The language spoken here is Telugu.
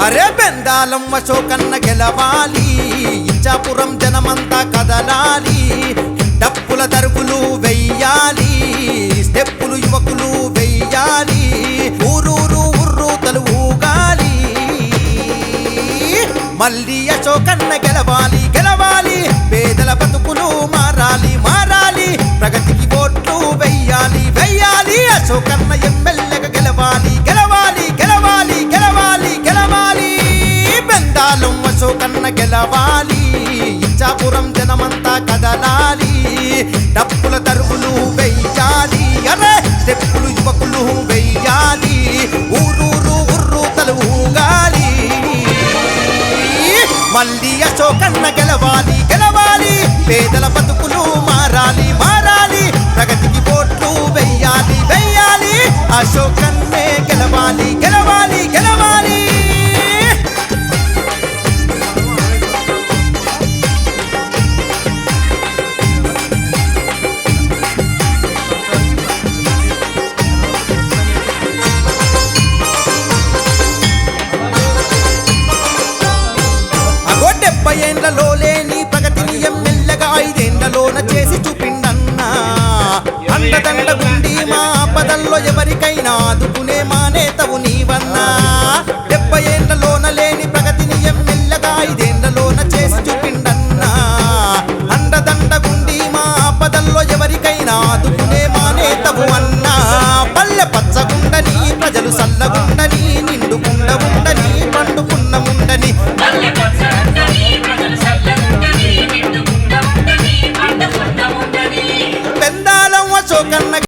అరే బెందాలమ్మ శోకన్న గెలవాలి, ఇచ్చాపురం జనమంతా కదలాలి, డప్పుల దరుపులు వెయ్యాలి, స్టెప్పులు యువకులు వెయ్యాలి, ఊరూరు ఉర్రు తలుగాలి. మళ్ళీ అశోకన్న గెలవాలి గెలవాలి, పేదల బతుకులు మారాలి మారాలి, ప్రగతికి ఓట్లు వెయ్యాలి వెయ్యాలి, అశోకన్న ఎమ్మెల్యేగా గెలవాలి గెలవాలి గెలవాలి గెలవాలి గెలవాలి. బెందాలం అశోకన్న గెలవాలి, ఇచ్చాపురం జనమంతా కదలాలి, డప్పుల దరువులు వెయ్యాలి, అరే స్టెప్పులు యువకులు వెయ్యాలి, ఊరూరు ఉర్రు తలుగాలి. మళ్ళీ అశోకన్న గెలవాలి గెలవాలి, పేదల బతుకులు మారాలి మారాలి, ప్రగతికి ఓట్లు వెయ్యాలి వెయ్యాలి, అశోకన్నే గెలవాలి గెలవాలి గెలవాలి. అగో 70 ఏండ్లలో లేని ప్రగతిని ఎమ్మెల్యేగా 5 ఏండ్లలోన చేసి చూపిండన్నా. అండదండ గుండి మా ఆపదల్లో ఎవరికైనా ఆదుకునే మా నేతవు నీవన్నా. 70 ఏండ్లలోన లేని ప్రగతిని ఎమ్మెల్యేగా 5 ఏండ్లలోన చేసి చూపిండన్నా. అండదండ గుండి మా ఆపదల్లో ఎవరికైనా ఆదుకునే మా నేతవు అన్నా. పల్లె పచ్చగుండని ప్రజలు సల్లగుండని,